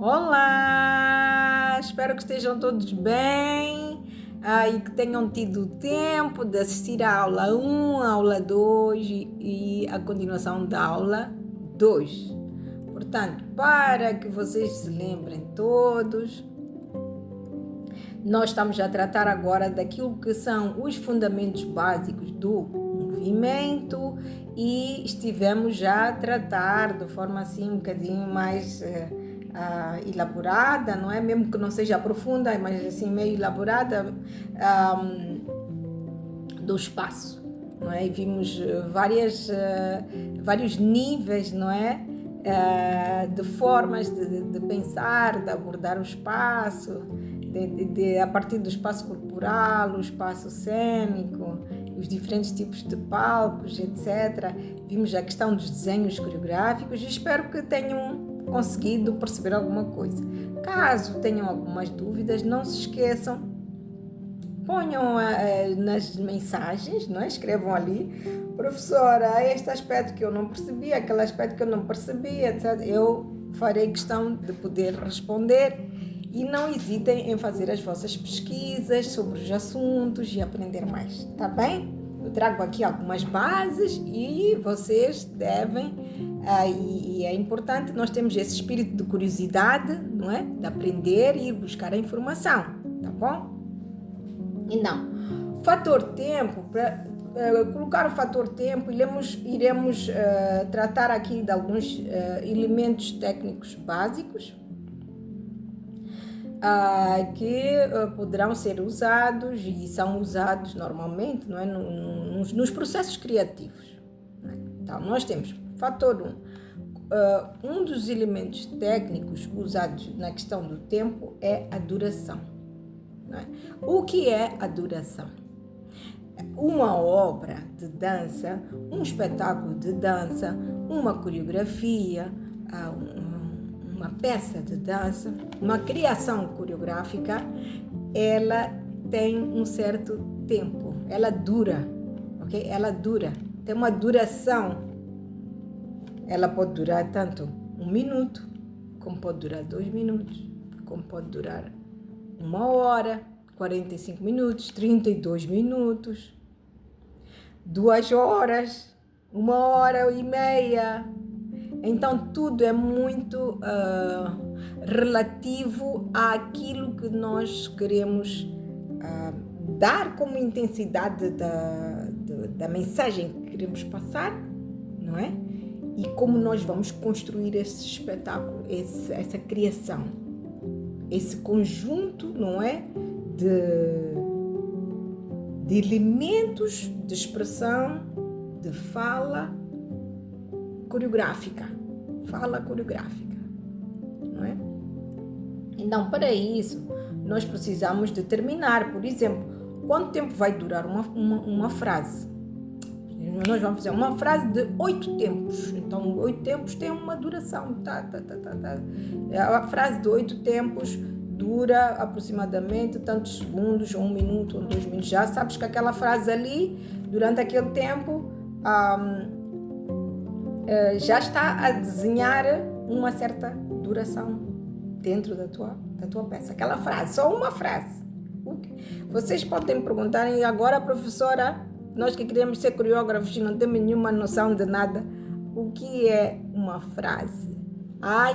Olá! Espero que estejam todos bem e que tenham tido tempo de assistir à aula 1, à aula 2 e a continuação da aula 2. Portanto, para que vocês se lembrem todos, nós estamos a tratar agora daquilo que são os fundamentos básicos do movimento e estivemos já a tratar de forma assim um bocadinho mais elaborada, não é? Mesmo que não seja profunda, mas assim meio elaborada, do espaço, não é? E vimos vários níveis, não é? De formas de pensar, de abordar o espaço, a partir do espaço corporal, o espaço cênico, os diferentes tipos de palcos, etc. Vimos a questão dos desenhos coreográficos e espero que tenham conseguido perceber alguma coisa. Caso tenham algumas dúvidas, não se esqueçam, ponham nas mensagens, não é? Escrevam ali, professora, este aspecto que eu não percebi, aquele aspecto que eu não percebi, etc. Eu farei questão de poder responder e não hesitem em fazer as vossas pesquisas sobre os assuntos e aprender mais, tá bem? Eu trago aqui algumas bases e vocês devem, e é importante, nós temos esse espírito de curiosidade, não é? De aprender e ir buscar a informação, tá bom? Então, fator tempo, para colocar o fator tempo, iremos tratar aqui de alguns elementos técnicos básicos que poderão ser usados e são usados normalmente, não é? Nos processos criativos. Então, nós temos fator 1. Um dos elementos técnicos usados na questão do tempo é a duração. Não é? O que é a duração? Uma obra de dança, um espetáculo de dança, uma coreografia, uma peça de dança, uma criação coreográfica, ela tem um certo tempo, ela dura, ok? Ela dura, tem uma duração. Ela pode durar tanto 1 minuto, como pode durar 2 minutos, como pode durar 1 hora, 45 minutos, 32 minutos, 2 horas, 1 hora e meia. Então, tudo é muito relativo àquilo que nós queremos dar como intensidade da mensagem que queremos passar, não é? E como nós vamos construir esse espetáculo, essa criação, esse conjunto, não é? De elementos de expressão, de fala coreográfica, não é? Então, para isso, nós precisamos determinar, por exemplo, quanto tempo vai durar uma frase. Nós vamos fazer uma frase de 8 tempos. Então, 8 tempos tem uma duração. A frase de 8 tempos dura aproximadamente tantos segundos, ou 1 minuto, ou 2 minutos. Já sabes que aquela frase ali, durante aquele tempo, já está a desenhar uma certa duração dentro da tua peça. Aquela frase, só uma frase. Vocês podem me perguntar, e agora, professora, nós que queremos ser coreógrafos e não temos nenhuma noção de nada, o que é uma frase? Ai.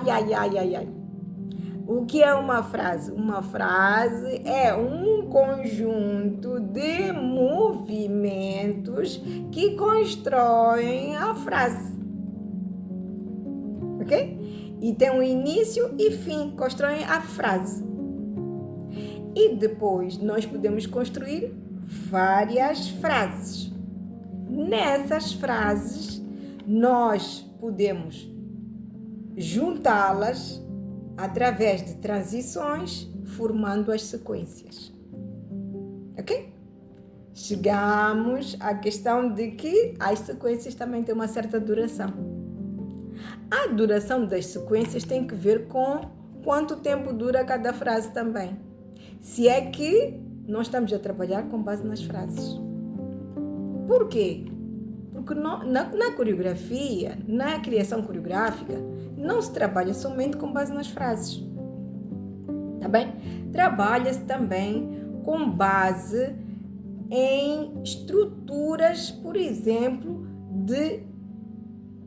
O que é uma frase? Uma frase é um conjunto de movimentos que constroem a frase. Ok? E tem um início e fim, constroem a frase. E depois nós podemos construir várias frases. Nessas frases, nós podemos juntá-las através de transições, formando as sequências. Ok? Chegamos à questão de que as sequências também têm uma certa duração. A duração das sequências tem que ver com quanto tempo dura cada frase também. Se é que nós estamos a trabalhar com base nas frases. Por quê? Porque na coreografia, na criação coreográfica, não se trabalha somente com base nas frases. tá bem? Trabalha-se também com base em estruturas, por exemplo, de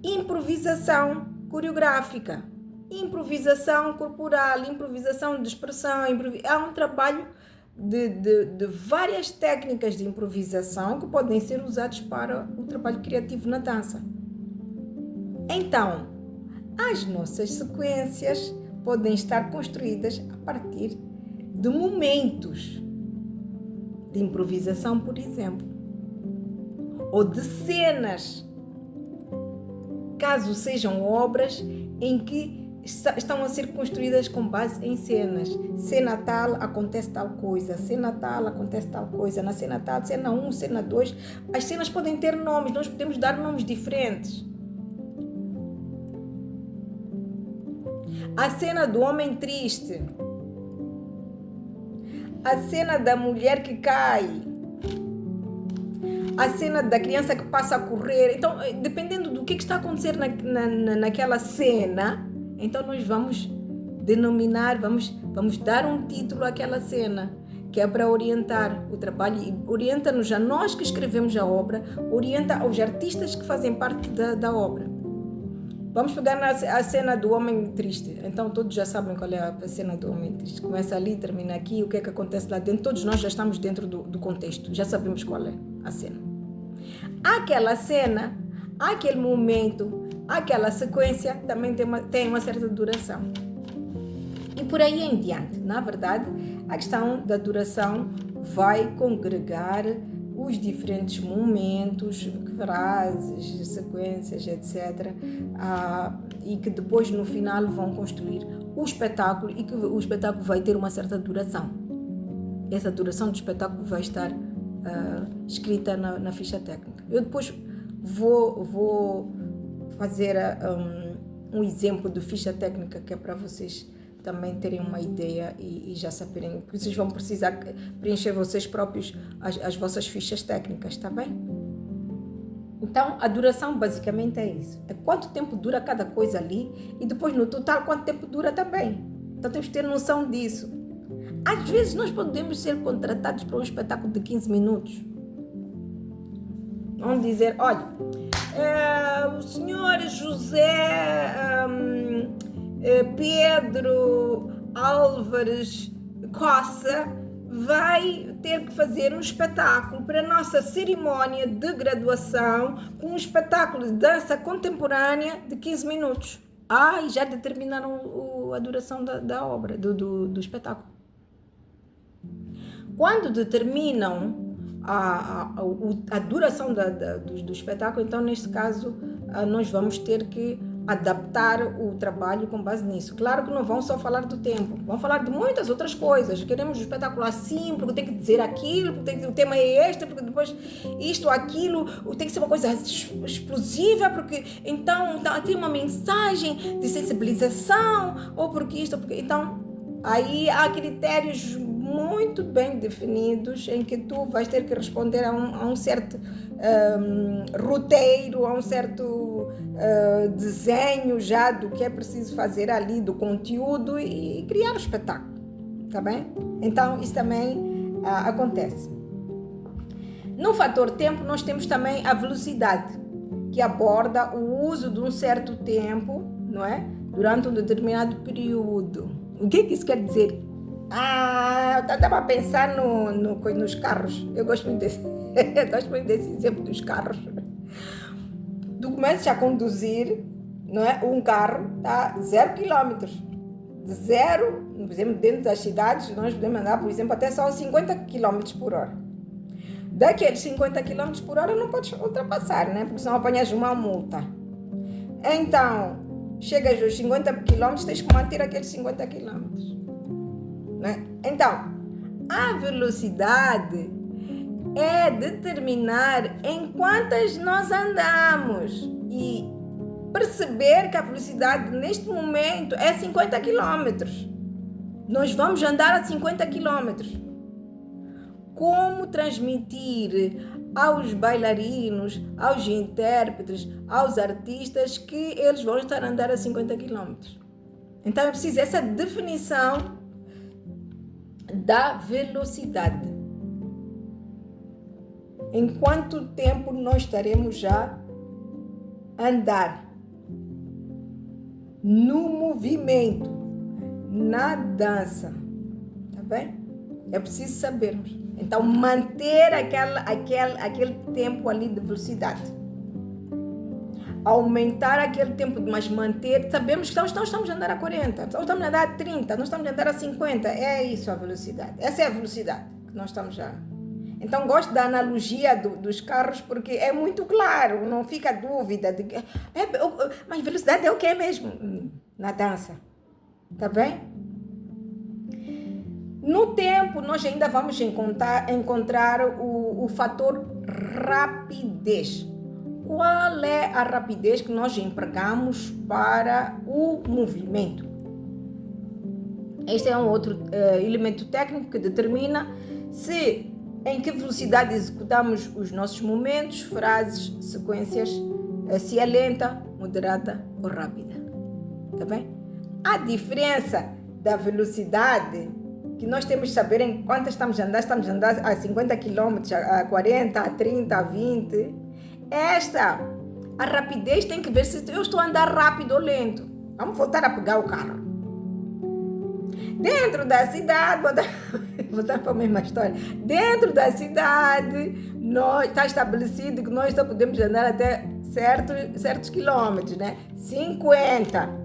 improvisação coreográfica, improvisação corporal, improvisação de expressão. Há um trabalho de várias técnicas de improvisação que podem ser usadas para o trabalho criativo na dança. Então, as nossas sequências podem estar construídas a partir de momentos de improvisação, por exemplo, ou de cenas, caso sejam obras em que estão a ser construídas com base em cenas. Cena tal, acontece tal coisa. Cena tal, acontece tal coisa. Na cena tal, cena 1, cena 2. As cenas podem ter nomes, nós podemos dar nomes diferentes. A cena do homem triste. A cena da mulher que cai. A cena da criança que passa a correr. Então, dependendo do que está a acontecer naquela cena, então nós vamos denominar, vamos dar um título àquela cena, que é para orientar o trabalho e orienta-nos a nós que escrevemos a obra, orienta aos artistas que fazem parte da obra. Vamos pegar a cena do homem triste. Então todos já sabem qual é a cena do homem triste. Começa ali, termina aqui, o que é que acontece lá dentro. Todos nós já estamos dentro do contexto, já sabemos qual é a cena. Aquela cena, aquele momento, aquela sequência também tem uma certa duração. E por aí em diante. Na verdade, a questão da duração vai congregar os diferentes momentos, frases, sequências, etc. E que depois no final vão construir o espetáculo e que o espetáculo vai ter uma certa duração. Essa duração do espetáculo vai estar escrita na ficha técnica. Eu depois vou fazer um exemplo de ficha técnica que é para vocês também terem uma ideia e já saberem, porque vocês vão precisar preencher vocês próprios as vossas fichas técnicas, tá bem? Então, a duração basicamente é isso. É quanto tempo dura cada coisa ali e depois no total quanto tempo dura também. Então, temos que ter noção disso. Às vezes, nós podemos ser contratados para um espetáculo de 15 minutos. Vamos dizer, olha, o senhor José Pedro Álvares Costa vai ter que fazer um espetáculo para a nossa cerimónia de graduação com um espetáculo de dança contemporânea de 15 minutos. E já determinaram a duração da obra, do espetáculo. Quando determinam a duração do espetáculo, então, neste caso, nós vamos ter que adaptar o trabalho com base nisso. Claro que não vão só falar do tempo, vão falar de muitas outras coisas. Queremos um espetáculo assim, porque tem que dizer aquilo, porque o tema é este, porque depois isto, aquilo, tem que ser uma coisa explosiva, porque então tem uma mensagem de sensibilização, ou porque isto, ou porque... Então, aí há critérios muito bem definidos em que tu vais ter que responder a um certo roteiro, a um certo desenho já do que é preciso fazer ali, do conteúdo e criar o espetáculo, tá bem? Então, isso também acontece. No fator tempo, nós temos também a velocidade, que aborda o uso de um certo tempo, não é? Durante um determinado período. O que isso quer dizer? Eu estava a pensar nos carros. Eu gosto muito desse exemplo dos carros. Tu começas a conduzir, não é? Um carro está 0 km. De 0, por exemplo, dentro das cidades, nós podemos andar, por exemplo, até só 50 km por hora. Daqueles 50 km por hora não podes ultrapassar, né? Porque senão apanhas uma multa. Então, chegas aos 50 km, tens que manter aqueles 50 km. Né? Então, a velocidade é determinar em quantas nós andamos e perceber que a velocidade neste momento é 50 km. Nós vamos andar a 50 km. Como transmitir aos bailarinos, aos intérpretes, aos artistas que eles vão estar a andar a 50 km. Então é preciso essa definição da velocidade. Em quanto tempo nós estaremos já a andar no movimento, na dança, tá bem? É preciso sabermos. Então, manter aquele tempo ali de velocidade. Aumentar aquele tempo, mas manter, sabemos que nós estamos a andar a 40, nós estamos a andar a 30, nós estamos a andar a 50, é isso a velocidade. Essa é a velocidade que nós estamos já. Então, gosto da analogia dos carros, porque é muito claro, não fica dúvida. Mas velocidade é o que é mesmo na dança, tá bem? No tempo, nós ainda vamos encontrar o fator rapidez. Qual é a rapidez que nós empregamos para o movimento? Este é um outro elemento técnico que determina em que velocidade executamos os nossos momentos, frases, sequências, se é lenta, moderada ou rápida. Tá bem? A diferença da velocidade que nós temos que saber em quanto estamos a andar a 50 km, a 40, a 30, a 20. A rapidez tem que ver se eu estou a andar rápido ou lento. Vamos voltar a pegar o carro. Dentro da cidade, voltar para a mesma história. Dentro da cidade, está estabelecido que nós só podemos andar até certos quilômetros, né? 50.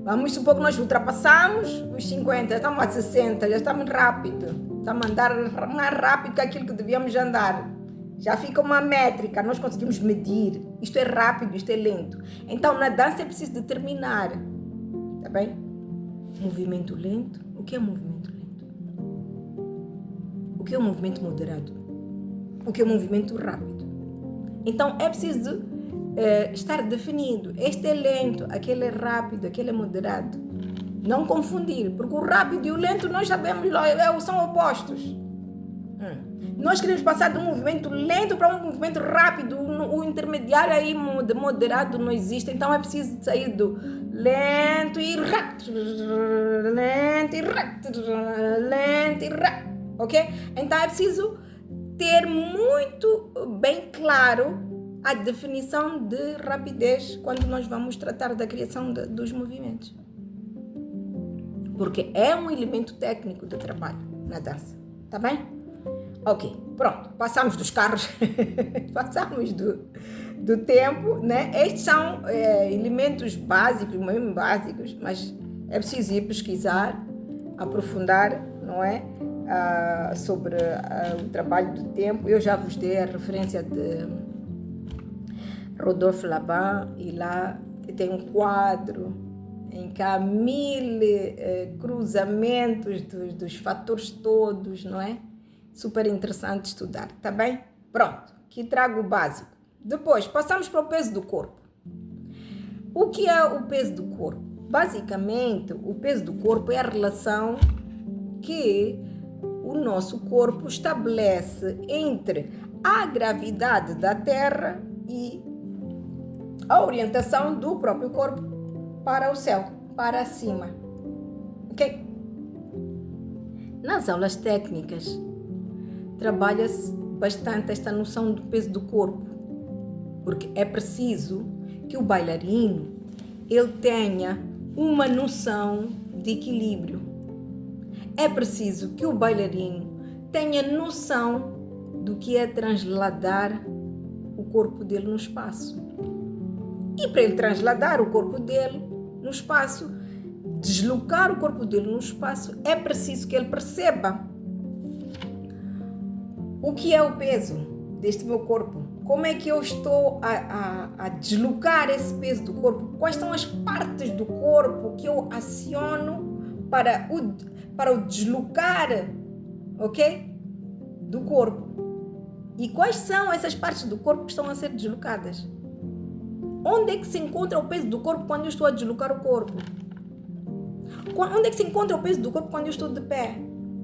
Vamos supor que nós ultrapassamos os 50, já estamos a 60, já estamos rápido. Estamos a andar mais rápido que aquilo que devíamos andar. Já fica uma métrica, nós conseguimos medir. Isto é rápido, isto é lento. Então, na dança é preciso determinar. Tá bem? Movimento lento. O que é movimento lento? O que é um movimento moderado? O que é um movimento rápido? Então, é preciso estar definido. Este é lento, aquele é rápido, aquele é moderado. Não confundir, porque o rápido e o lento nós sabemos, são opostos. Nós queremos passar de um movimento lento para um movimento rápido. O intermediário aí de moderado não existe. Então é preciso sair do lento e rápido, lento e rápido, lento e rápido, ok? Então é preciso ter muito bem claro a definição de rapidez quando nós vamos tratar da criação dos movimentos. Porque é um elemento técnico de trabalho na dança, tá bem? Ok, pronto, passamos dos carros, passamos do tempo, né? Estes são elementos básicos, mesmo básicos, mas é preciso ir pesquisar, aprofundar, não é? Sobre o trabalho do tempo. Eu já vos dei a referência de Rodolphe Laban, e lá tem um quadro em que há 1000 cruzamentos dos fatores todos, não é? Super interessante estudar, tá bem? Pronto, aqui trago o básico. Depois, passamos para o peso do corpo. O que é o peso do corpo? Basicamente, o peso do corpo é a relação que o nosso corpo estabelece entre a gravidade da Terra e a orientação do próprio corpo para o céu, para cima. Ok? Nas aulas técnicas, trabalha-se bastante esta noção do peso do corpo, porque é preciso que o bailarino ele tenha uma noção de equilíbrio. É preciso que o bailarino tenha noção do que é transladar o corpo dele no espaço. E para ele transladar o corpo dele no espaço, deslocar o corpo dele no espaço, é preciso que ele perceba o que é o peso deste meu corpo. Como é que eu estou a deslocar esse peso do corpo? Quais são as partes do corpo que eu aciono para o deslocar, ok? Do corpo. E quais são essas partes do corpo que estão a ser deslocadas? Onde é que se encontra o peso do corpo quando eu estou a deslocar o corpo? Onde é que se encontra o peso do corpo quando eu estou de pé?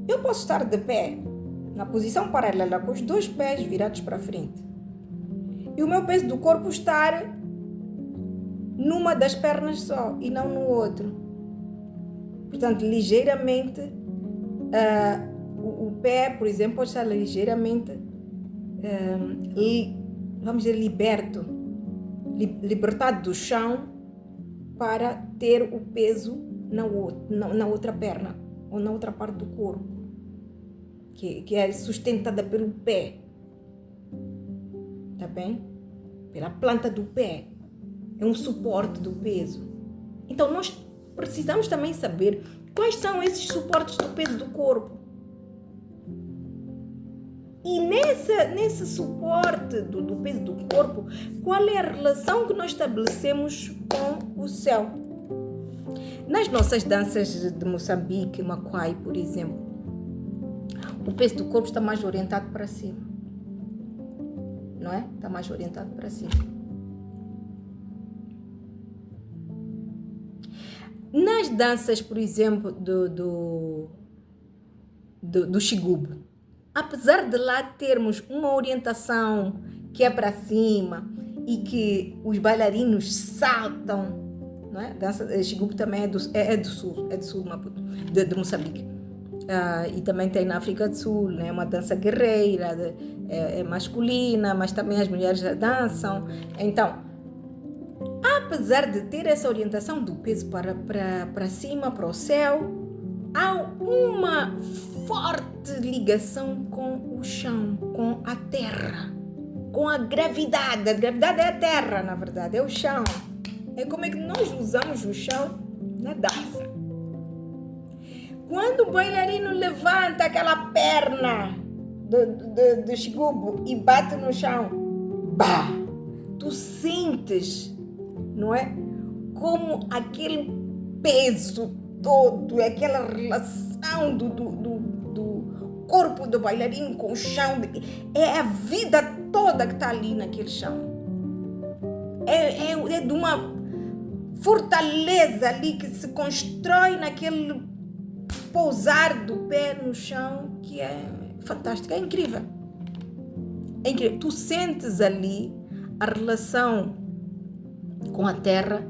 Eu posso estar de pé na posição paralela com os 2 pés virados para frente. E o meu peso do corpo estar numa das pernas só e não no outro. Portanto, ligeiramente O pé, por exemplo, está ligeiramente, vamos dizer, libertado do chão para ter o peso na outra perna ou na outra parte do corpo, que é sustentada pelo pé, tá bem? Pela planta do pé, é um suporte do peso. Então nós precisamos também saber quais são esses suportes do peso do corpo. E nesse suporte do peso do corpo, qual é a relação que nós estabelecemos com o céu? Nas nossas danças de Moçambique, Macuai, por exemplo, o peso do corpo está mais orientado para cima. Não é? Está mais orientado para cima. Nas danças, por exemplo, do Xigubo, apesar de lá termos uma orientação que é para cima e que os bailarinos saltam, não é? Dança Xigubo também é do sul, Maputo, de Moçambique. E também tem na África do Sul, né? Uma dança guerreira, é masculina, mas também as mulheres dançam. Então, apesar de ter essa orientação do peso para cima, para o céu, há uma forte ligação com o chão, com a terra, com a gravidade. A gravidade é a terra, na verdade, é o chão. É como é que nós usamos o chão na dança. Quando o bailarino levanta aquela perna do Xigubo e bate no chão, bah, tu sentes, não é? Como aquele peso todo, aquela relação do corpo do bailarino com o chão, é a vida toda que está ali naquele chão. É de uma fortaleza ali que se constrói naquele pousar do pé no chão, que é fantástico, é incrível. É incrível. Tu sentes ali a relação com a terra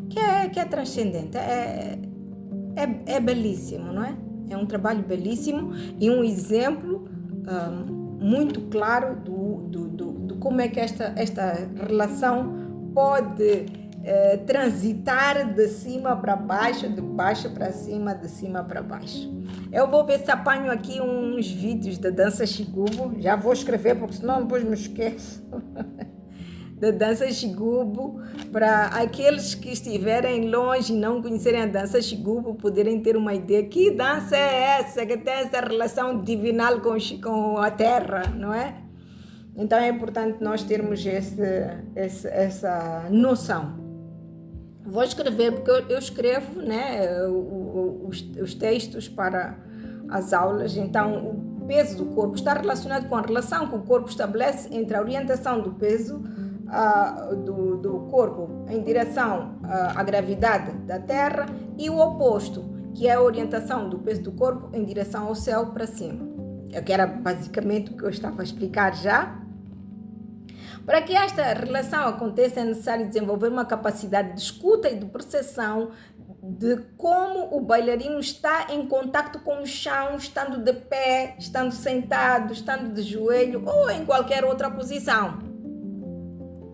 que é transcendente, é belíssimo, não é? É um trabalho belíssimo e um exemplo muito claro do como é que esta relação pode transitar de cima para baixo, de baixo para cima, de cima para baixo. Eu vou ver se apanho aqui uns vídeos da dança Xigubo, já vou escrever porque senão depois me esqueço. Da dança Xigubo, para aqueles que estiverem longe e não conhecerem a dança Xigubo, poderem ter uma ideia. Que dança é essa que tem essa relação divinal com a terra, não é? Então é importante nós termos essa noção. Vou escrever, porque eu escrevo, né, os textos para as aulas. Então o peso do corpo está relacionado com a relação que o corpo estabelece entre a orientação do peso do corpo em direção à gravidade da Terra e o oposto, que é a orientação do peso do corpo em direção ao céu para cima. Que era basicamente o que eu estava a explicar já. Para que esta relação aconteça, é necessário desenvolver uma capacidade de escuta e de percepção de como o bailarino está em contacto com o chão, estando de pé, estando sentado, estando de joelho ou em qualquer outra posição.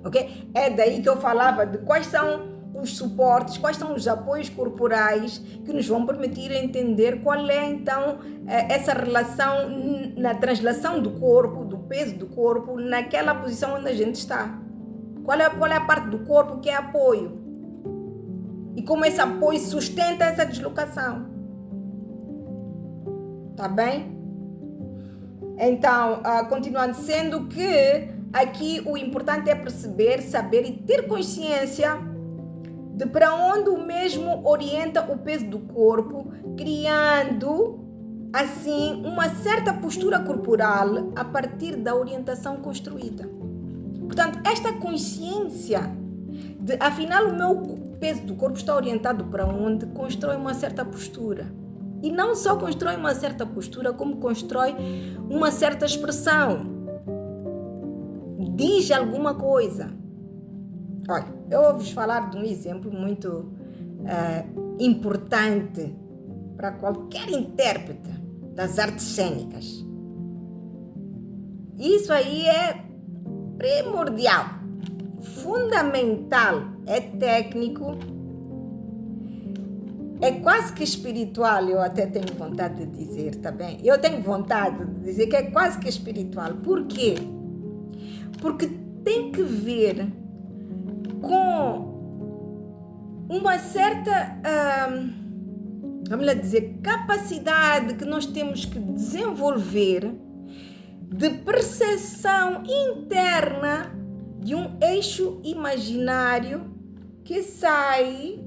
Okay? É daí que eu falava de quais são os suportes, quais são os apoios corporais que nos vão permitir entender qual é então essa relação na translação do corpo, do peso do corpo, naquela posição onde a gente está. Qual é a parte do corpo que é apoio? E como esse apoio sustenta essa deslocação. Tá bem? Então, continuando, sendo que aqui o importante é perceber, saber e ter consciência de para onde o mesmo orienta o peso do corpo, criando assim uma certa postura corporal a partir da orientação construída. Portanto, esta consciência de afinal o meu peso do corpo está orientado para onde, constrói uma certa postura. E não só constrói uma certa postura, como constrói uma certa expressão. Diz alguma coisa. Olha, eu vou-vos falar de um exemplo muito importante para qualquer intérprete. das artes cênicas. Isso aí é primordial, fundamental, é técnico, é quase que espiritual, eu até tenho vontade de dizer, tá bem? Eu tenho vontade de dizer que é quase que espiritual. Por quê? Porque tem que ver com uma certa, vamos lá dizer, capacidade que nós temos que desenvolver de percepção interna de um eixo imaginário que sai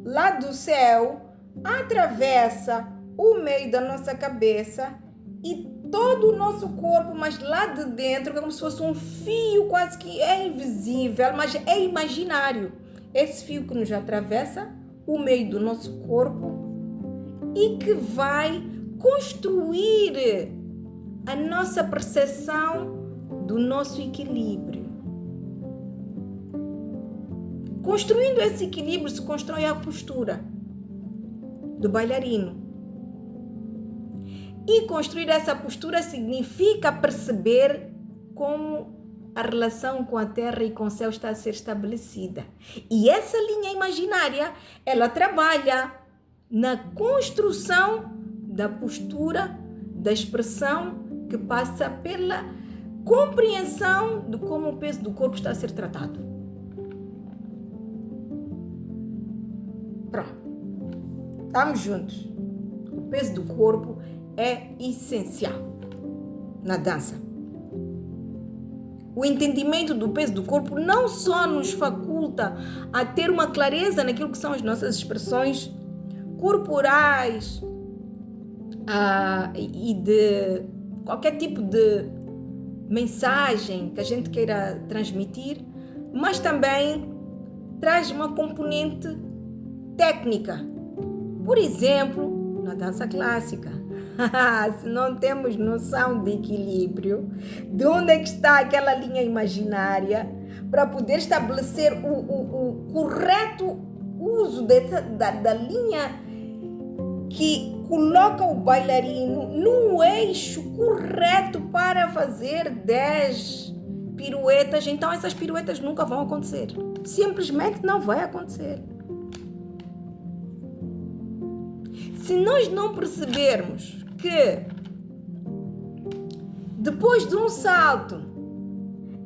lá do céu, atravessa o meio da nossa cabeça e todo o nosso corpo, mas lá de dentro, como se fosse um fio quase que é invisível, mas é imaginário. Esse fio que nos atravessa o meio do nosso corpo e que vai construir a nossa percepção do nosso equilíbrio. Construindo esse equilíbrio se constrói a postura do bailarino. E construir essa postura significa perceber como a relação com a terra e com o céu está a ser estabelecida. E essa linha imaginária, ela trabalha na construção da postura, da expressão que passa pela compreensão de como o peso do corpo está a ser tratado. Pronto. Estamos juntos. O peso do corpo é essencial na dança. O entendimento do peso do corpo não só nos faculta a ter uma clareza naquilo que são as nossas expressões corporais e de qualquer tipo de mensagem que a gente queira transmitir, mas também traz uma componente técnica. Por exemplo, na dança clássica. Se não temos noção de equilíbrio, de onde é que está aquela linha imaginária para poder estabelecer o correto uso da linha que coloca o bailarino no eixo correto para fazer 10 piruetas, então essas piruetas nunca vão acontecer. Simplesmente não vai acontecer. Se nós não percebermos que depois de um salto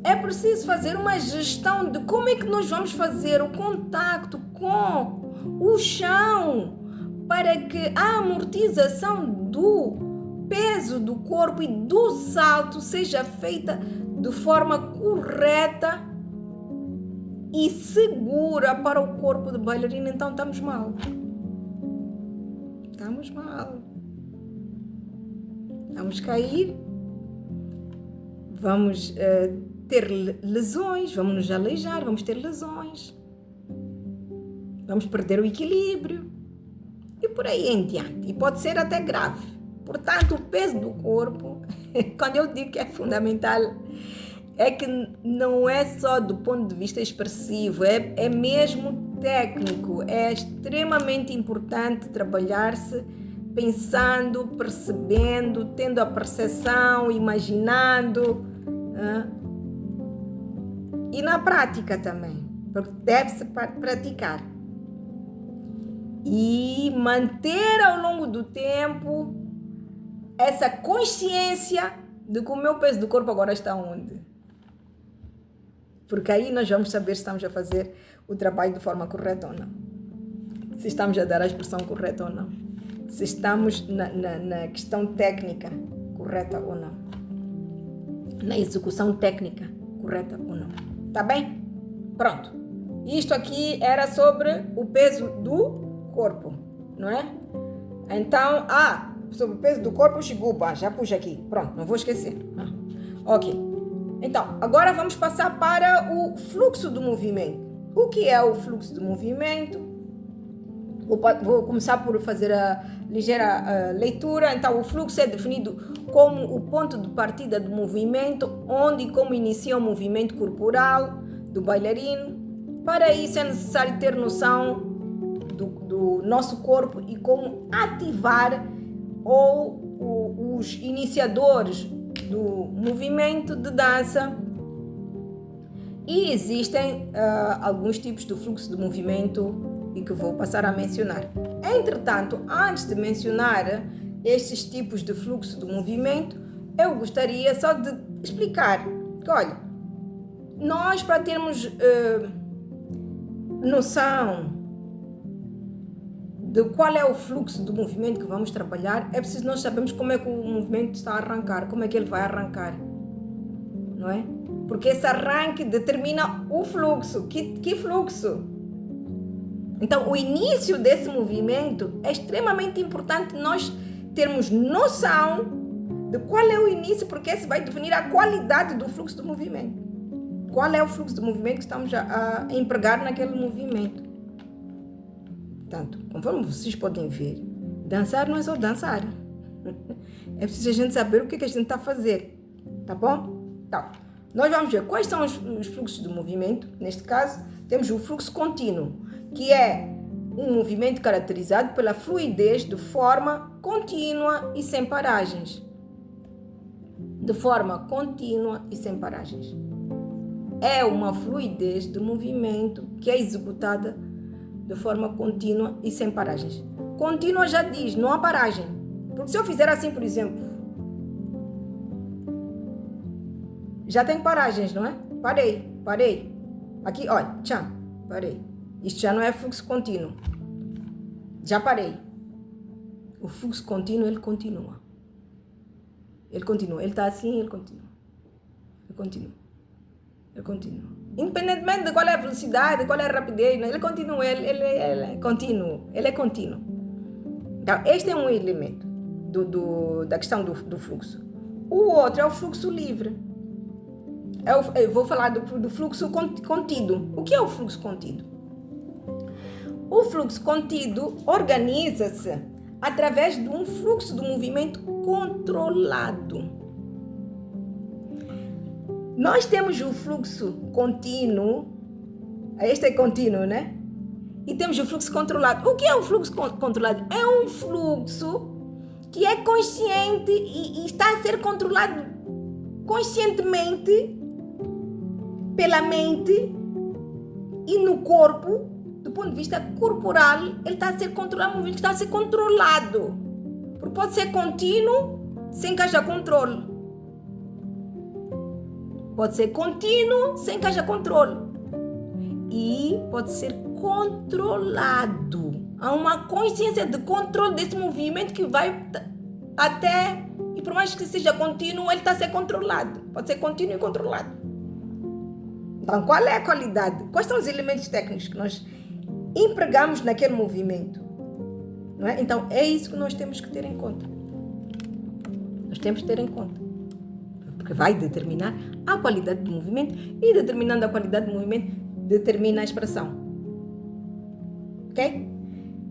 é preciso fazer uma gestão de como é que nós vamos fazer o contacto com o chão para que a amortização do peso do corpo e do salto seja feita de forma correta e segura para o corpo do bailarino, então estamos mal. Estamos mal. Vamos cair, vamos ter lesões, vamos nos aleijar, vamos ter lesões, vamos perder o equilíbrio e por aí em diante. E pode ser até grave. Portanto, o peso do corpo, quando eu digo que é fundamental, é que não é só do ponto de vista expressivo, é mesmo técnico, é extremamente importante trabalhar-se pensando, percebendo, tendo a percepção, imaginando, e na prática também, porque deve-se praticar e manter ao longo do tempo essa consciência de que o meu peso do corpo agora está onde. Porque aí nós vamos saber se estamos a fazer o trabalho de forma correta ou não. Se estamos a dar a expressão correta ou não. Se estamos na questão técnica correta ou não. Na execução técnica correta ou não. Tá bem? Pronto. Isto aqui era sobre o peso do corpo, não é? Então, sobre o peso do corpo, Shiguba, já pus aqui. Pronto, não vou esquecer. Ok. Então, agora vamos passar para o fluxo do movimento. O que é o fluxo do movimento? Vou começar por fazer a ligeira leitura. Então, o fluxo é definido como o ponto de partida do movimento, onde e como inicia o movimento corporal do bailarino. Para isso é necessário ter noção do nosso corpo e como ativar ou os iniciadores do movimento de dança. E existem alguns tipos de fluxo de movimento e que vou passar a mencionar. Entretanto, antes de mencionar estes tipos de fluxo de movimento, eu gostaria só de explicar que, olha, nós para termos noção de qual é o fluxo do movimento que vamos trabalhar, é preciso nós sabermos como é que o movimento está a arrancar, como é que ele vai arrancar, não é? Porque esse arranque determina o fluxo. Que fluxo? Então, o início desse movimento é extremamente importante nós termos noção de qual é o início, porque esse vai definir a qualidade do fluxo do movimento. Qual é o fluxo do movimento que estamos a empregar naquele movimento. Portanto, conforme vocês podem ver, dançar não é só dançar. É preciso a gente saber o que a gente está a fazer. Tá bom? Então, nós vamos ver quais são os fluxos do movimento. Neste caso, temos o fluxo contínuo, que é um movimento caracterizado pela fluidez de forma contínua e sem paragens. De forma contínua e sem paragens. É uma fluidez de movimento que é executada de forma contínua e sem paragens. Contínua já diz, não há paragem. Porque se eu fizer assim, por exemplo, já tem paragens, não é? Parei. Aqui, olha, tchau, parei. Isto já não é fluxo contínuo. Já parei. O fluxo contínuo, ele continua. Ele está assim, ele continua. Independentemente de qual é a velocidade, qual é a rapidez, ele continua, ele é contínuo. Ele é contínuo. Então, este é um elemento da questão do fluxo. O outro é o fluxo livre. Eu vou falar do fluxo contido. O que é o fluxo contido? O fluxo contido organiza-se através de um fluxo de movimento controlado. Nós temos o fluxo contínuo, este é contínuo, né? E temos o fluxo controlado. O que é o fluxo controlado? É um fluxo que é consciente e está a ser controlado conscientemente pela mente e no corpo, do ponto de vista corporal, ele está a ser controlado, o movimento está a ser controlado. Porque pode ser contínuo sem que haja controle. Pode ser contínuo sem que haja controle. E pode ser controlado. Há uma consciência de controle desse movimento que vai até, e por mais que seja contínuo, ele está a ser controlado. Pode ser contínuo e controlado. Então, qual é a qualidade? Quais são os elementos técnicos que nós empregamos naquele movimento? Não é? Então, é isso que nós temos que ter em conta. Nós temos que ter em conta. Porque vai determinar a qualidade do movimento e, determinando a qualidade do movimento, determina a expressão. Ok?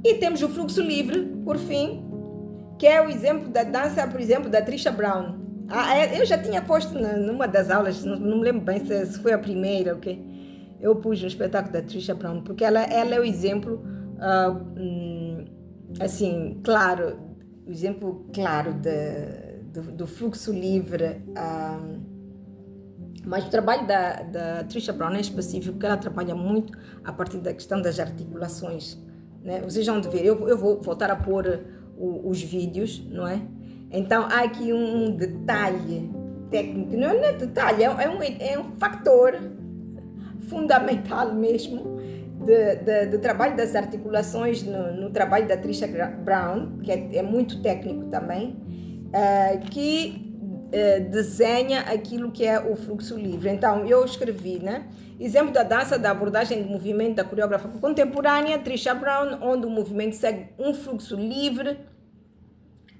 E temos o fluxo livre, por fim, que é o exemplo da dança, por exemplo, da Trisha Brown. Eu já tinha posto numa das aulas, não me lembro bem se foi a primeira, ok? Eu pus um espetáculo da Trisha Brown, porque ela é o exemplo, assim, claro, o exemplo claro do fluxo livre. Mas o trabalho da Trisha Brown é específico, porque ela trabalha muito a partir da questão das articulações, né? Vocês vão ver, eu vou voltar a pôr os vídeos, não é? Então, há aqui um detalhe técnico, não é detalhe, é um fator fundamental mesmo do trabalho das articulações no trabalho da Trisha Brown, que é muito técnico também, que desenha aquilo que é o fluxo livre. Então, eu escrevi, né? Exemplo da dança da abordagem do movimento da coreógrafa contemporânea, Trisha Brown, onde o movimento segue um fluxo livre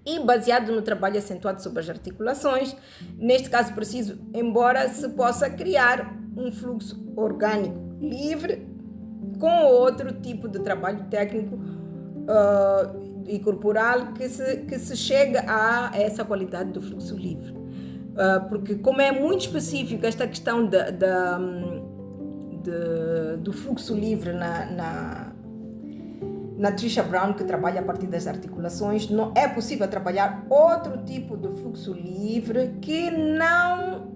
e baseado no trabalho acentuado sobre as articulações. Neste caso preciso, embora se possa criar um fluxo orgânico livre com outro tipo de trabalho técnico e corporal que se chega a essa qualidade do fluxo livre. Porque como é muito específico esta questão do fluxo livre na Tricia Brown, que trabalha a partir das articulações, não é possível trabalhar outro tipo de fluxo livre que não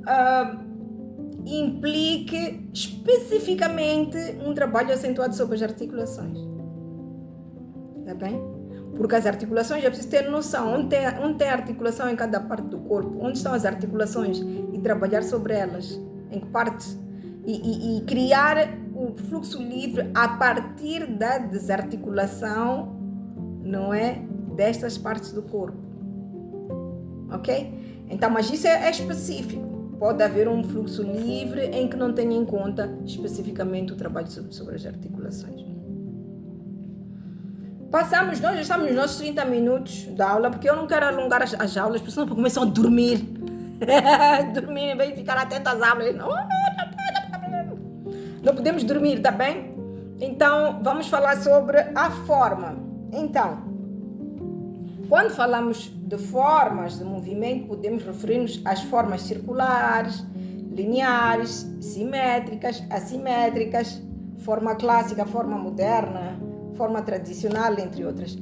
implique especificamente um trabalho acentuado sobre as articulações. Tá bem? Porque as articulações, é preciso ter noção onde tem articulação em cada parte do corpo, onde estão as articulações e trabalhar sobre elas, em que partes, e criar o fluxo livre a partir da desarticulação, não é? Destas partes do corpo. Ok? Então, mas isso é específico. Pode haver um fluxo livre em que não tenha em conta especificamente o trabalho sobre as articulações. Nós já estamos nos nossos 30 minutos da aula, porque eu não quero alongar as aulas, porque senão começam a dormir. Dormir em vez de ficar atento às aulas. Não podemos dormir, tá bem? Então, vamos falar sobre a forma. Então, quando falamos de formas de movimento, podemos referir-nos às formas circulares, lineares, simétricas, assimétricas, forma clássica, forma moderna, forma tradicional, entre outras.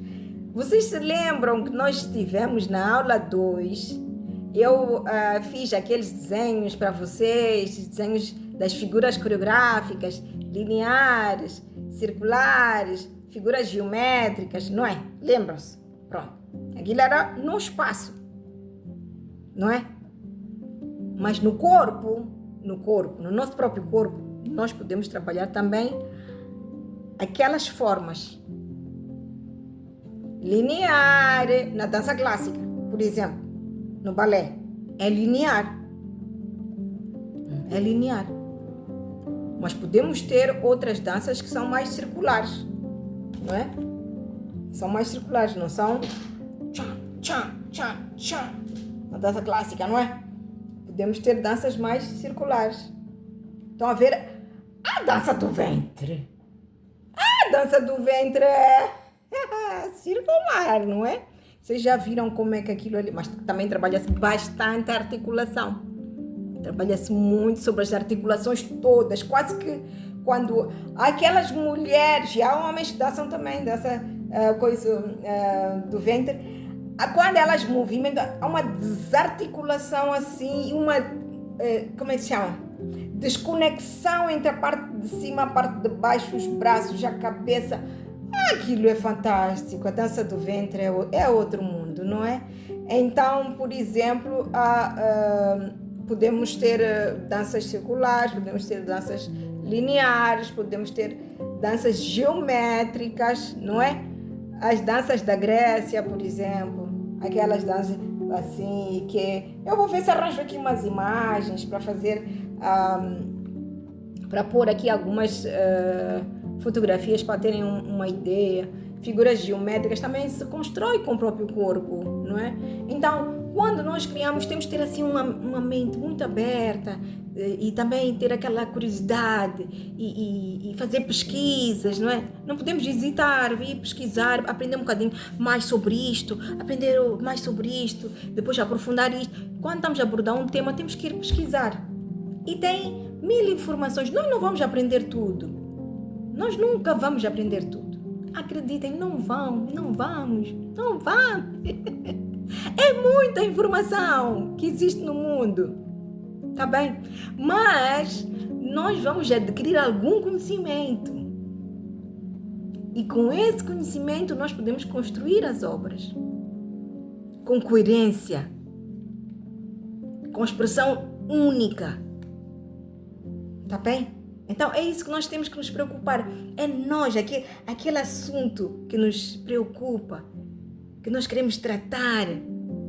Vocês se lembram que nós estivemos na aula 2? Eu fiz aqueles desenhos para vocês, desenhos das figuras coreográficas, lineares, circulares, figuras geométricas, não é? Lembram-se? Pronto. Aquilo era no espaço, não é? Mas no corpo, no nosso próprio corpo, nós podemos trabalhar também aquelas formas. Linear, na dança clássica, por exemplo, no balé, é linear. É linear. Mas podemos ter outras danças que são mais circulares, não é? São mais circulares, não são tchan. Na dança clássica, não é? Podemos ter danças mais circulares. Estão a ver a dança do ventre. A dança do ventre é circular, não é? Vocês já viram como é que aquilo ali... Mas também trabalha-se bastante a articulação. Trabalha-se muito sobre as articulações todas. Quase que quando... Aquelas mulheres, e há homens que dançam também dessa coisa do ventre. Quando elas movimentam, há uma desarticulação assim, uma... como é que se chama? Desconexão entre a parte de cima, a parte de baixo, os braços, a cabeça. Aquilo é fantástico. A dança do ventre é outro mundo, não é? Então, por exemplo, podemos ter danças circulares, podemos ter danças lineares, podemos ter danças geométricas, não é? As danças da Grécia, por exemplo, aquelas danças assim que... Eu vou ver se arranjo aqui umas imagens para fazer... para pôr aqui algumas fotografias para terem uma ideia. Figuras geométricas também se constrói com o próprio corpo, não é? Então, quando nós criamos, temos que ter assim uma mente muito aberta e também ter aquela curiosidade e fazer pesquisas, não é? Não podemos hesitar, vir pesquisar, aprender um bocadinho mais sobre isto, depois aprofundar isto. Quando estamos a abordar um tema, temos que ir pesquisar. E tem 1000 informações. Nós não vamos aprender tudo. Nós nunca vamos aprender tudo. Acreditem, não vamos. É muita informação que existe no mundo. Tá bem? Mas nós vamos adquirir algum conhecimento. E com esse conhecimento nós podemos construir as obras. Com coerência. Com expressão única. Tá bem? Então é isso que nós temos que nos preocupar. É nós, aquele assunto que nos preocupa, que nós queremos tratar.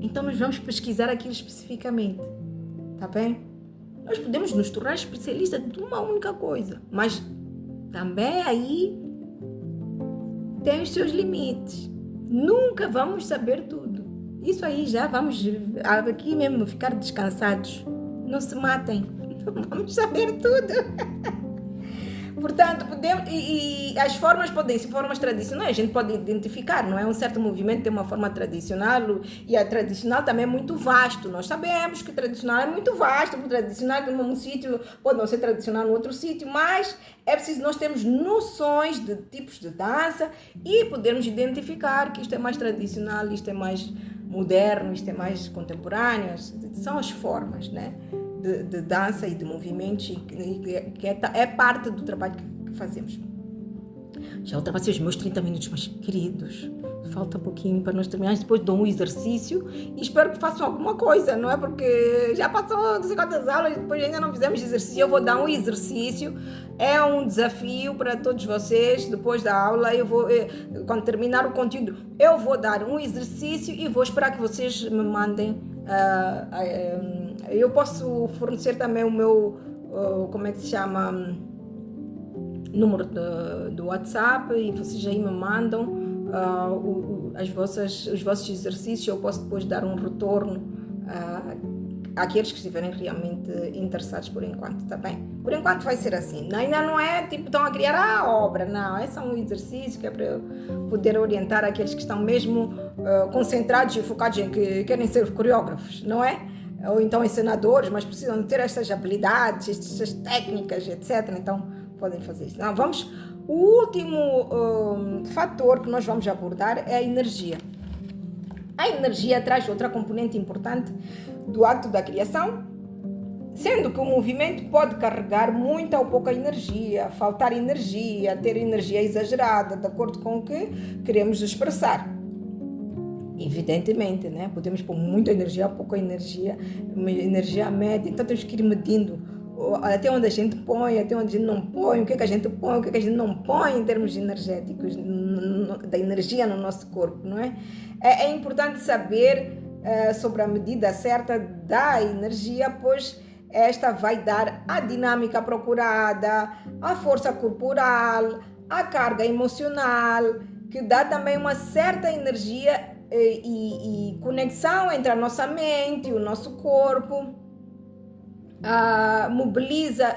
Então nós vamos pesquisar aquilo especificamente. Tá bem? Nós podemos nos tornar especialistas de uma única coisa, mas também aí tem os seus limites. Nunca vamos saber tudo. Isso aí já vamos aqui mesmo ficar descansados. Não se matem. Não vamos saber tudo. Portanto, podemos, e as formas podem ser formas tradicionais, a gente pode identificar, não é? Um certo movimento tem uma forma tradicional e a tradicional também é muito vasto. Nós sabemos que o tradicional é muito vasto, o tradicional num sítio pode não ser tradicional no outro sítio, mas é preciso nós termos noções de tipos de dança e podermos identificar que isto é mais tradicional, isto é mais moderno, isto é mais contemporâneo. São as formas, né? De dança e de movimentos que é parte do trabalho que fazemos. Já ultrapassei os meus 30 minutos, mas queridos, falta pouquinho para nós terminarmos. Depois dou um exercício e espero que façam alguma coisa, não é? Porque já passou não sei quantas aulas e depois ainda não fizemos exercício. Eu vou dar um exercício, é um desafio para todos vocês. Depois da aula, quando terminar o conteúdo, eu vou dar um exercício e vou esperar que vocês me mandem. Eu posso fornecer também o meu, como é que se chama, número do WhatsApp e vocês aí me mandam os vossos exercícios. Eu posso depois dar um retorno àqueles que estiverem realmente interessados por enquanto, tá bem? Por enquanto vai ser assim. Ainda não é tipo estão a criar a obra, não. É só um exercício que é para eu poder orientar aqueles que estão mesmo concentrados e focados em que querem ser coreógrafos, não é? Ou então encenadores, mas precisam ter estas habilidades, estas técnicas, etc. Então, podem fazer isso. Não, o último fator que nós vamos abordar é a energia. A energia traz outra componente importante do ato da criação, sendo que o movimento pode carregar muita ou pouca energia, faltar energia, ter energia exagerada, de acordo com o que queremos expressar. Evidentemente, né? Podemos pôr muita energia, pouca energia, uma energia média, então temos que ir medindo até onde a gente põe, até onde a gente não põe, o que é que a gente põe, o que é que a gente não põe em termos energéticos, da energia no nosso corpo, não é? É importante saber sobre a medida certa da energia, pois esta vai dar a dinâmica procurada, a força corporal, a carga emocional, que dá também uma certa energia e conexão entre a nossa mente e o nosso corpo, mobiliza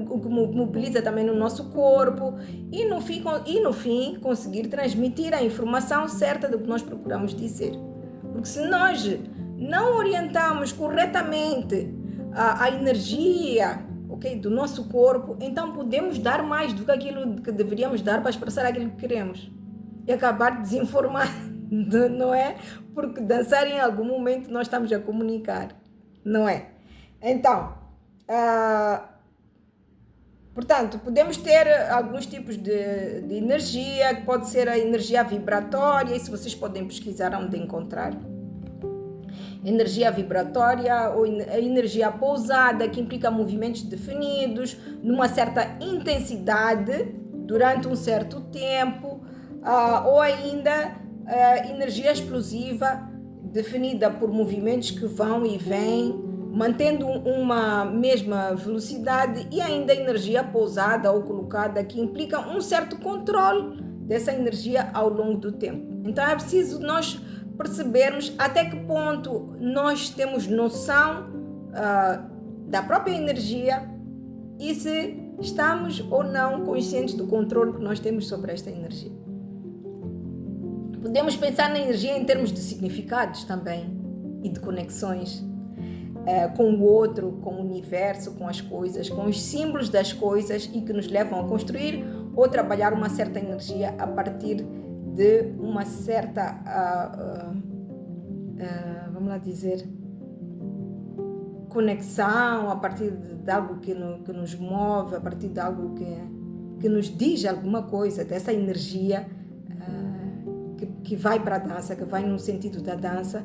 o que mobiliza também no nosso corpo e no fim conseguir transmitir a informação certa do que nós procuramos dizer. Porque se nós não orientamos corretamente a energia, okay, do nosso corpo, então podemos dar mais do que aquilo que deveríamos dar para expressar aquilo que queremos e acabar desinformando. Não é? Porque dançar em algum momento nós estamos a comunicar, não é? Então, portanto, podemos ter alguns tipos de energia, que pode ser a energia vibratória, isso vocês podem pesquisar onde encontrar. Energia vibratória ou a energia pousada, que implica movimentos definidos, numa certa intensidade, durante um certo tempo, ou ainda energia explosiva, definida por movimentos que vão e vêm, mantendo uma mesma velocidade, e ainda energia pousada ou colocada, que implica um certo controle dessa energia ao longo do tempo. Então é preciso nós percebermos até que ponto nós temos noção da própria energia e se estamos ou não conscientes do controle que nós temos sobre esta energia. Podemos pensar na energia em termos de significados também e de conexões com o outro, com o universo, com as coisas, com os símbolos das coisas e que nos levam a construir ou trabalhar uma certa energia a partir de uma certa, vamos lá dizer, conexão, a partir de algo que nos move, a partir de algo que nos diz alguma coisa, dessa energia que vai para a dança, que vai no sentido da dança,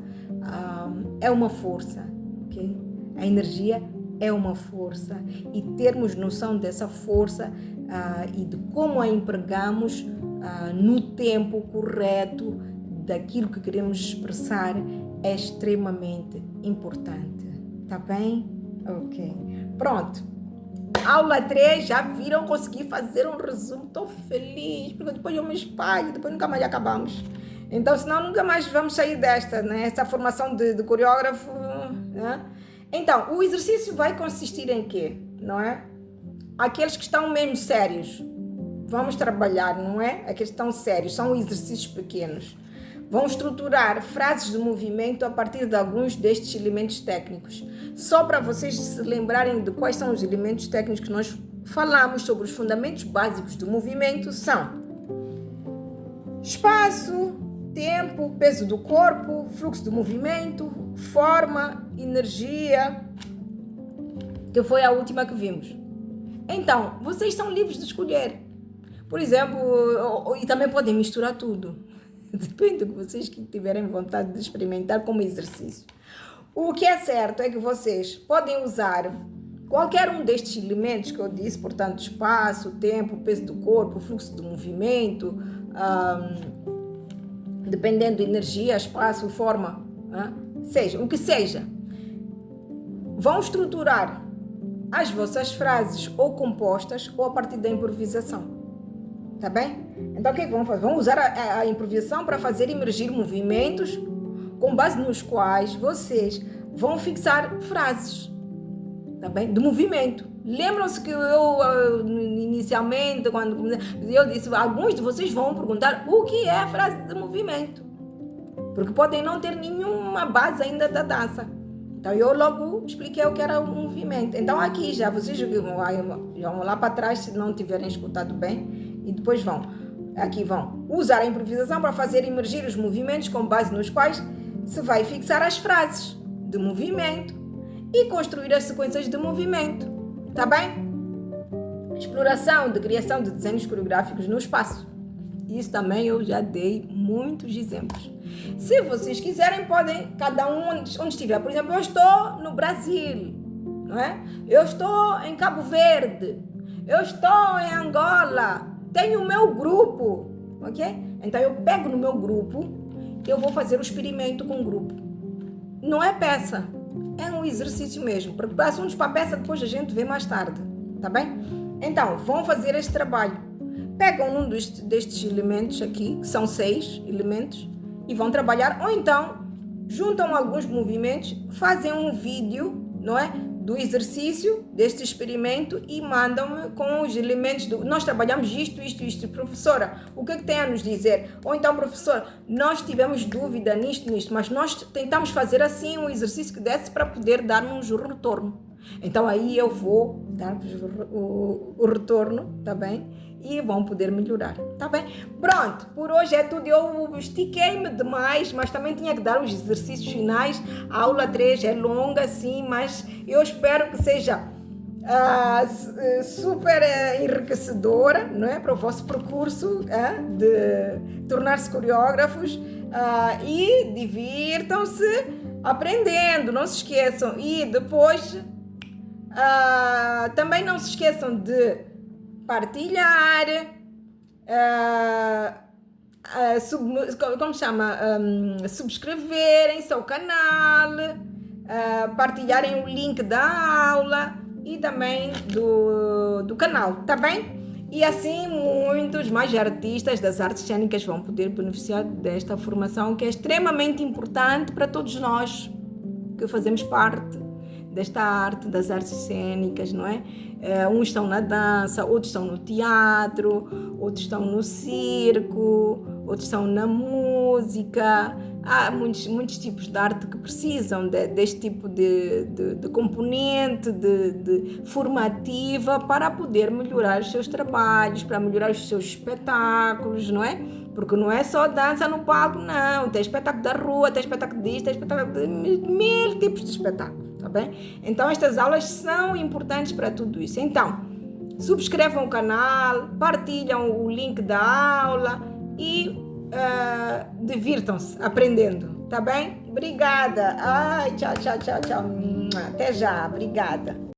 é uma força, ok? A energia é uma força e termos noção dessa força e de como a empregamos no tempo correto daquilo que queremos expressar é extremamente importante, tá bem? Ok, pronto. Aula 3, já viram? Consegui fazer um resumo, estou feliz, porque depois eu me espalho, depois nunca mais acabamos. Então, senão nunca mais vamos sair desta, né? Essa formação de coreógrafo, né? Então, o exercício vai consistir em quê? Não é? aqueles que estão mesmo sérios. Vamos trabalhar, não é? Aqueles que estão sérios, são exercícios pequenos. Vão estruturar frases de movimento a partir de alguns destes elementos técnicos. Só para vocês se lembrarem de quais são os elementos técnicos que nós falamos sobre os fundamentos básicos do movimento, são espaço, tempo, peso do corpo, fluxo do movimento, forma, energia, que foi a última que vimos. Então, vocês são livres de escolher. Por exemplo, e também podem misturar tudo. Depende do que vocês tiverem vontade de experimentar como exercício. O que é certo é que vocês podem usar qualquer um destes elementos que eu disse, portanto, espaço, tempo, peso do corpo, fluxo do movimento, dependendo de energia, espaço, forma, seja, o que seja. Vão estruturar as vossas frases ou compostas ou a partir da improvisação. Tá bem? Então o que vão fazer? Vão usar a improvisação para fazer emergir movimentos com base nos quais vocês vão fixar frases, tá bem? De movimento. Lembram-se que eu inicialmente, quando eu disse, alguns de vocês vão perguntar o que é a frase de movimento, porque podem não ter nenhuma base ainda da dança. Então eu logo expliquei o que era o movimento. Então aqui já vocês vão lá para trás se não tiverem escutado bem e depois vão usar a improvisação para fazer emergir os movimentos com base nos quais se vai fixar as frases de movimento e construir as sequências de movimento. Tá bem? Exploração de criação de desenhos coreográficos no espaço. Isso também eu já dei muitos exemplos. Se vocês quiserem, podem, cada um onde estiver. Por exemplo, eu estou no Brasil, não é? Eu estou em Cabo Verde, eu estou em Angola, tenho o meu grupo, ok? Então eu pego no meu grupo, eu vou fazer o experimento com o grupo. Não é peça, é um exercício mesmo. Para assuntos para peça depois a gente vê mais tarde, tá bem? Então, vão fazer este trabalho. Pegam um destes elementos aqui, que são 6 elementos, e vão trabalhar, ou então juntam alguns movimentos, fazem um vídeo, não é? Do exercício, deste experimento e mandam-me com os elementos nós trabalhamos isto, professora, o que é que tem a nos dizer? Ou então, professora, nós tivemos dúvida nisto, mas nós tentamos fazer assim um exercício que desse para poder dar-nos o retorno. Então aí eu vou dar-vos o retorno, tá bem? E vão poder melhorar, tá bem? Pronto, por hoje é tudo. Eu estiquei-me demais, mas também tinha que dar os exercícios finais. A aula 3 é longa, sim, mas eu espero que seja super enriquecedora, não é? Para o vosso percurso de tornar-se coreógrafos e divirtam-se aprendendo, não se esqueçam. E depois também não se esqueçam de partilhar, subscreverem-se ao canal, partilharem o link da aula e também do canal, tá bem? E assim muitos mais artistas das artes cênicas vão poder beneficiar desta formação que é extremamente importante para todos nós que fazemos parte desta arte, das artes cênicas, não é? Uns estão na dança, outros estão no teatro, outros estão no circo, outros estão na música. Há muitos tipos de arte que precisam deste tipo de componente, de formativa para poder melhorar os seus trabalhos, para melhorar os seus espetáculos, não é? Porque não é só dança no palco, não. Tem espetáculo da rua, tem espetáculo disto, tem espetáculo de mil tipos de espetáculos, tá bem? Então estas aulas são importantes para tudo isso. Então, subscrevam o canal, partilham o link da aula e divirtam-se aprendendo, tá bem? Obrigada. Ai, tchau. Até já, obrigada.